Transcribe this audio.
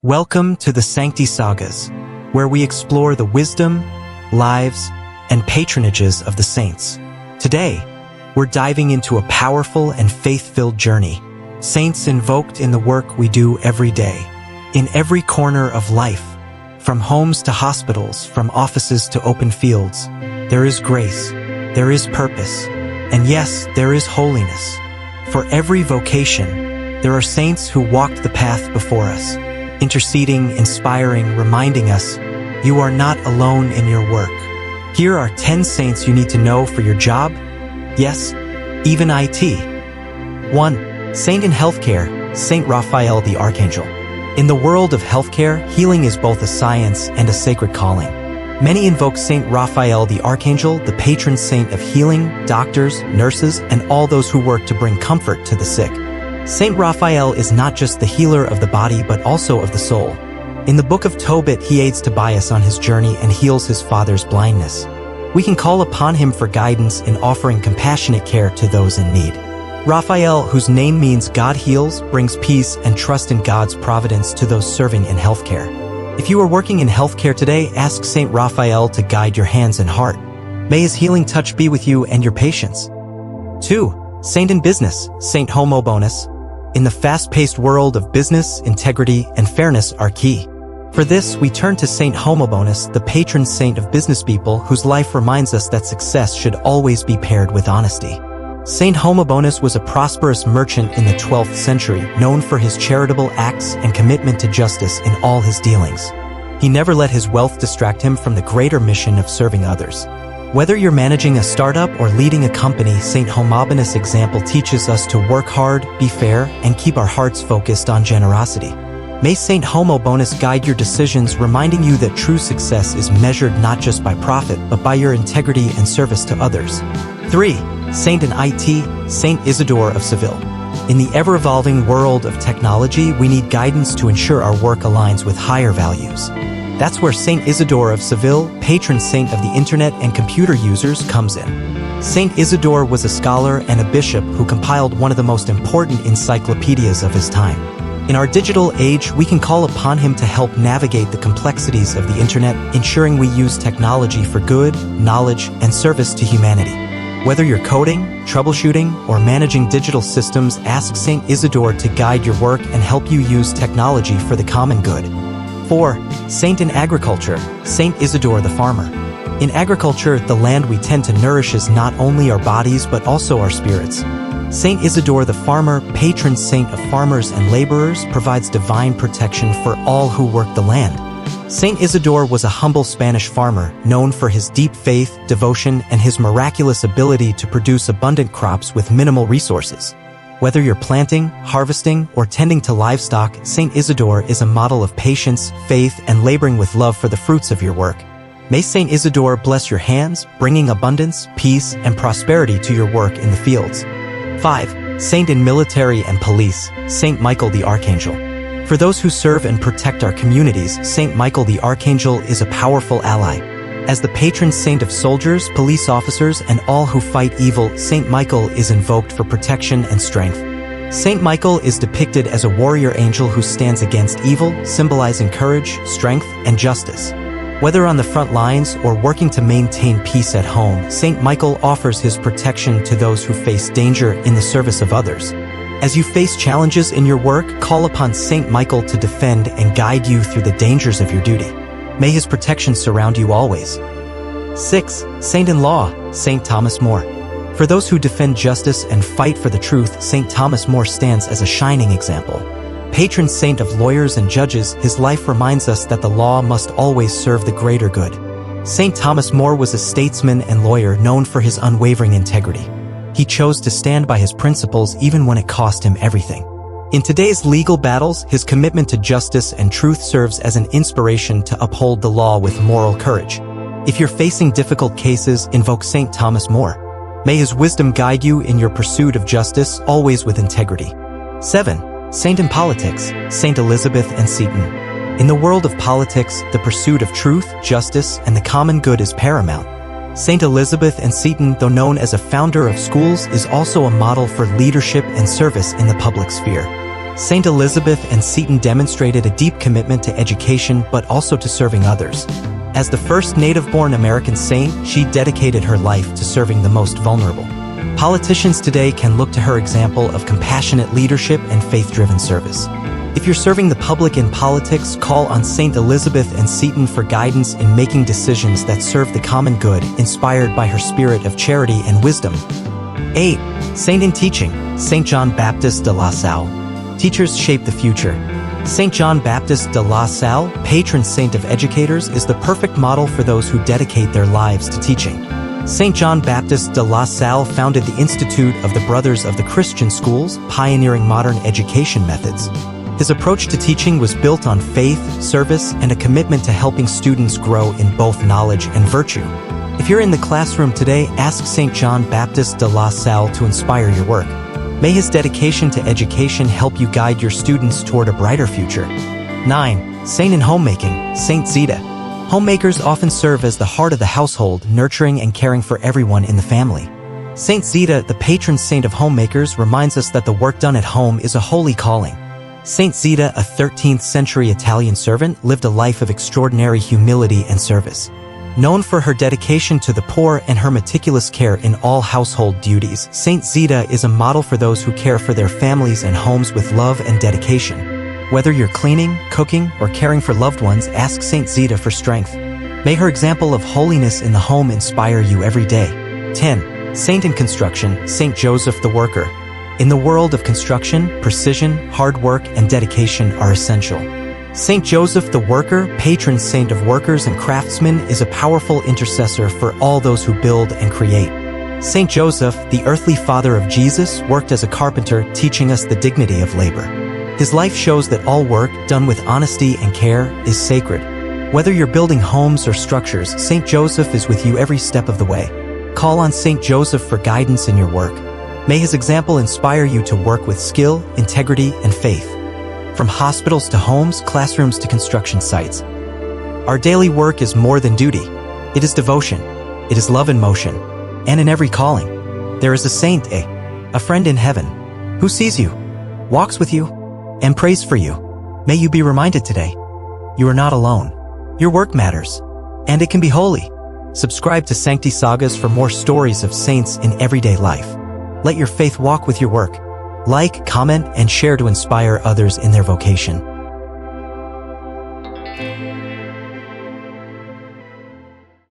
Welcome to the Sancti Sagas, where we explore the wisdom, lives, and patronages of the saints. Today, we're diving into a powerful and faith-filled journey. Saints invoked in the work we do every day, in every corner of life, from homes to hospitals, from offices to open fields. There is grace, there is purpose, and yes, there is holiness. For every vocation, there are saints who walked the path before us, interceding, inspiring, reminding us, you are not alone in your work. Here are 10 saints you need to know for your job, yes, even IT. 1. Saint in healthcare, Saint Raphael the Archangel. In the world of healthcare, healing is both a science and a sacred calling. Many invoke Saint Raphael the Archangel, the patron saint of healing, doctors, nurses, and all those who work to bring comfort to the sick. Saint Raphael is not just the healer of the body but also of the soul. In the book of Tobit, he aids Tobias on his journey and heals his father's blindness. We can call upon him for guidance in offering compassionate care to those in need. Raphael, whose name means God heals, brings peace and trust in God's providence to those serving in healthcare. If you are working in healthcare today, ask Saint Raphael to guide your hands and heart. May his healing touch be with you and your patients. 2. Saint in business, Saint 𝙎𝙖𝙣𝙘𝙤. In the fast-paced world of business, integrity and fairness are key. For this, we turn to Saint 𝙎𝙖𝙣𝙘𝙤, the patron saint of business people whose life reminds us that success should always be paired with honesty. Saint 𝙎𝙖𝙣𝙘𝙤 was a prosperous merchant in the 12th century, known for his charitable acts and commitment to justice in all his dealings. He never let his wealth distract him from the greater mission of serving others. Whether you're managing a startup or leading a company, Saint 𝙎𝙖𝙣𝙘𝙤's example teaches us to work hard, be fair, and keep our hearts focused on generosity. May Saint 𝙎𝙖𝙣𝙘𝙤 guide your decisions, reminding you that true success is measured not just by profit, but by your integrity and service to others. 3. Saint in IT, Saint Isidore of Seville. In the ever-evolving world of technology, we need guidance to ensure our work aligns with higher values. That's where Saint Isidore of Seville, patron saint of the internet and computer users, comes in. Saint Isidore was a scholar and a bishop who compiled one of the most important encyclopedias of his time. In our digital age, we can call upon him to help navigate the complexities of the internet, ensuring we use technology for good, knowledge, and service to humanity. Whether you're coding, troubleshooting, or managing digital systems, ask Saint Isidore to guide your work and help you use technology for the common good. 4. Saint in agriculture, Saint Isidore the farmer. In agriculture, the land we tend to nourish is not only our bodies but also our spirits. Saint Isidore the farmer, patron saint of farmers and laborers, provides divine protection for all who work the land. Saint Isidore was a humble Spanish farmer, known for his deep faith, devotion, and his miraculous ability to produce abundant crops with minimal resources. Whether you're planting, harvesting, or tending to livestock, Saint Isidore is a model of patience, faith, and laboring with love for the fruits of your work. May Saint Isidore bless your hands, bringing abundance, peace, and prosperity to your work in the fields. 5. Saint in military and police, Saint Michael the Archangel. For those who serve and protect our communities, Saint Michael the Archangel is a powerful ally. As the patron saint of soldiers, police officers, and all who fight evil, Saint Michael is invoked for protection and strength. Saint Michael is depicted as a warrior angel who stands against evil, symbolizing courage, strength, and justice. Whether on the front lines or working to maintain peace at home, Saint Michael offers his protection to those who face danger in the service of others. As you face challenges in your work, call upon Saint Michael to defend and guide you through the dangers of your duty. May his protection surround you always. 6. Saint in law, Saint Thomas More. For those who defend justice and fight for the truth, Saint Thomas More stands as a shining example. Patron saint of lawyers and judges, his life reminds us that the law must always serve the greater good. Saint Thomas More was a statesman and lawyer known for his unwavering integrity. He chose to stand by his principles even when it cost him everything. In today's legal battles, his commitment to justice and truth serves as an inspiration to uphold the law with moral courage. If you're facing difficult cases, invoke Saint Thomas More. May his wisdom guide you in your pursuit of justice, always with integrity. 7. Saint in politics, Saint 𝙎𝙖𝙣𝙘𝙤𝙤. In the world of politics, the pursuit of truth, justice, and the common good is paramount. Saint 𝙎𝙖𝙣𝙣𝙘𝙤𝙤, though known as a founder of schools, is also a model for leadership and service in the public sphere. Saint Elizabeth and Seton demonstrated a deep commitment to education but also to serving others. As the first native-born American saint, she dedicated her life to serving the most vulnerable. Politicians today can look to her example of compassionate leadership and faith-driven service. If you're serving the public in politics, call on Saint Elizabeth and Seton for guidance in making decisions that serve the common good, inspired by her spirit of charity and wisdom. 8. Saint in teaching, Saint John Baptist de La Salle. Teachers shape the future. Saint John Baptist de La Salle, patron saint of educators, is the perfect model for those who dedicate their lives to teaching. Saint John Baptist de La Salle founded the Institute of the Brothers of the Christian Schools, pioneering modern education methods. His approach to teaching was built on faith, service, and a commitment to helping students grow in both knowledge and virtue. If you're in the classroom today, ask Saint John Baptist de La Salle to inspire your work. May his dedication to education help you guide your students toward a brighter future. 9. Saint in homemaking, Saint 𝙎𝙖𝙤𝙬. Homemakers often serve as the heart of the household, nurturing and caring for everyone in the family. Saint 𝙎𝙖𝙤, the patron saint of homemakers, reminds us that the work done at home is a holy calling. Saint 𝙎𝙬, a 13th century Italian servant, lived a life of extraordinary humility and service. Known for her dedication to the poor and her meticulous care in all household duties, Saint 𝙎𝙬 is a model for those who care for their families and homes with love and dedication. Whether you're cleaning, cooking, or caring for loved ones, ask Saint 𝙎𝙬 for strength. May her example of holiness in the home inspire you every day. 10. Saint in construction, Saint Joseph the Worker. In the world of construction, precision, hard work, and dedication are essential. Saint Joseph the Worker, patron saint of workers and craftsmen, is a powerful intercessor for all those who build and create. Saint Joseph, the earthly father of Jesus, worked as a carpenter, teaching us the dignity of labor. His life shows that all work, done with honesty and care, is sacred. Whether you're building homes or structures, Saint Joseph is with you every step of the way. Call on Saint Joseph for guidance in your work. May his example inspire you to work with skill, integrity, and faith. From hospitals to homes, classrooms to construction sites, our daily work is more than duty. It is devotion. It is love in motion. And in every calling, there is a saint, a friend in heaven, who sees you, walks with you, and prays for you. May you be reminded today, you are not alone. Your work matters, and it can be holy. Subscribe to Sancti Sagas for more stories of saints in everyday life. Let your faith walk with your work. Like, comment, and share to inspire others in their vocation.